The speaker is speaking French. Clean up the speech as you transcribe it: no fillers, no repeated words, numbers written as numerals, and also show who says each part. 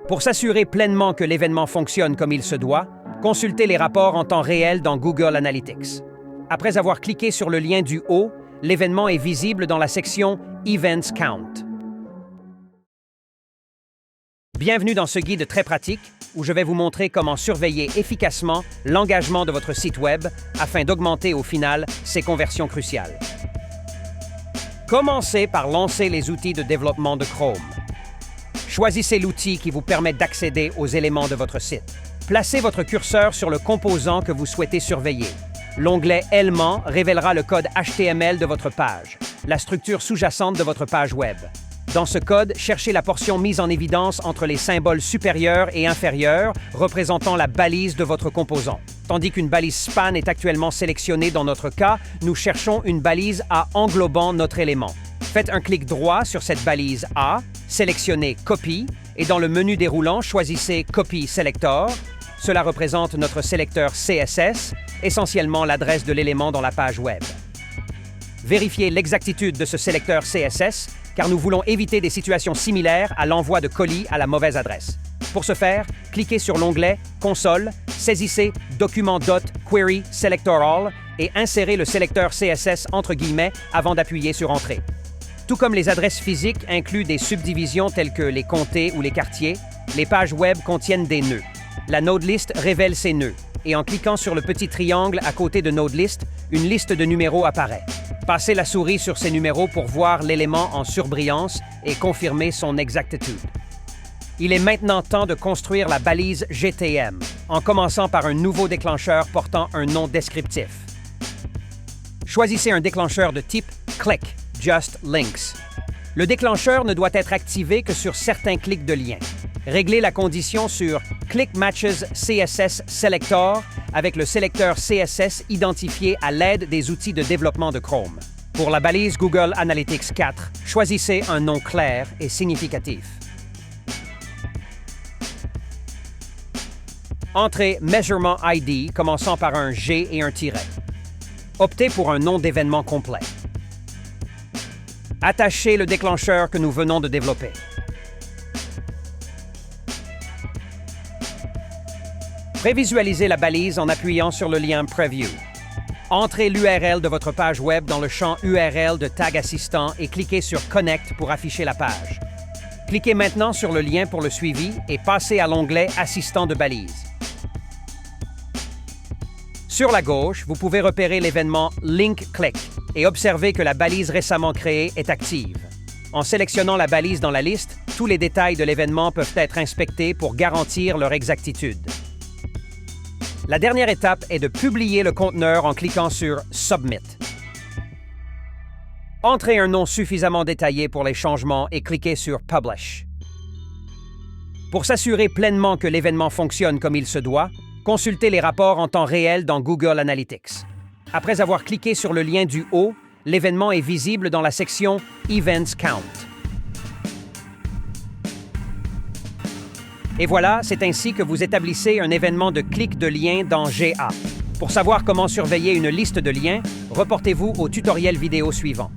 Speaker 1: Pour s'assurer pleinement que l'événement fonctionne comme il se doit, consultez les rapports en temps réel dans Google Analytics. Après avoir cliqué sur le lien du haut, l'événement est visible dans la section Events Count. Bienvenue dans ce guide très pratique où je vais vous montrer comment surveiller efficacement l'engagement de votre site Web afin d'augmenter au final ses conversions cruciales. Commencez par lancer les outils de développement de Chrome. Choisissez l'outil qui vous permet d'accéder aux éléments de votre site. Placez votre curseur sur le composant que vous souhaitez surveiller. L'onglet « Éléments » révélera le code HTML de votre page, la structure sous-jacente de votre page Web. Dans ce code, cherchez la portion mise en évidence entre les symboles supérieurs et inférieurs représentant la balise de votre composant. Tandis qu'une balise span est actuellement sélectionnée dans notre cas, nous cherchons une balise A englobant notre élément. Faites un clic droit sur cette balise A, sélectionnez Copy et dans le menu déroulant, choisissez Copy Selector. Cela représente notre sélecteur CSS, essentiellement l'adresse de l'élément dans la page Web. Vérifiez l'exactitude de ce sélecteur CSS car nous voulons éviter des situations similaires à l'envoi de colis à la mauvaise adresse. Pour ce faire, cliquez sur l'onglet Console, saisissez Document.Query Selector All et insérez le sélecteur CSS entre guillemets avant d'appuyer sur Entrée. Tout comme les adresses physiques incluent des subdivisions telles que les comtés ou les quartiers, les pages Web contiennent des nœuds. La Node List révèle ces nœuds, et en cliquant sur le petit triangle à côté de Node List, une liste de numéros apparaît. Passez la souris sur ces numéros pour voir l'élément en surbrillance et confirmer son exactitude. Il est maintenant temps de construire la balise GTM, en commençant par un nouveau déclencheur portant un nom descriptif. Choisissez un déclencheur de type Click, Just Links. Le déclencheur ne doit être activé que sur certains clics de lien. Réglez la condition sur Click Matches CSS Selector avec le sélecteur CSS identifié à l'aide des outils de développement de Chrome. Pour la balise Google Analytics 4, choisissez un nom clair et significatif. Entrez Measurement ID commençant par un G et un tiret. Optez pour un nom d'événement complet. Attachez le déclencheur que nous venons de développer. Prévisualisez la balise en appuyant sur le lien Preview. Entrez l'URL de votre page Web dans le champ URL de Tag Assistant et cliquez sur Connect pour afficher la page. Cliquez maintenant sur le lien pour le suivi et passez à l'onglet Assistant de balise. Sur la gauche, vous pouvez repérer l'événement Link Click et observer que la balise récemment créée est active. En sélectionnant la balise dans la liste, tous les détails de l'événement peuvent être inspectés pour garantir leur exactitude. La dernière étape est de publier le conteneur en cliquant sur Submit. Entrez un nom suffisamment détaillé pour les changements et cliquez sur Publish. Pour s'assurer pleinement que l'événement fonctionne comme il se doit, consultez les rapports en temps réel dans Google Analytics. Après avoir cliqué sur le lien du haut, l'événement est visible dans la section Events Count. Et voilà, c'est ainsi que vous établissez un événement de clic de lien dans GA. Pour savoir comment surveiller une liste de liens, reportez-vous au tutoriel vidéo suivant.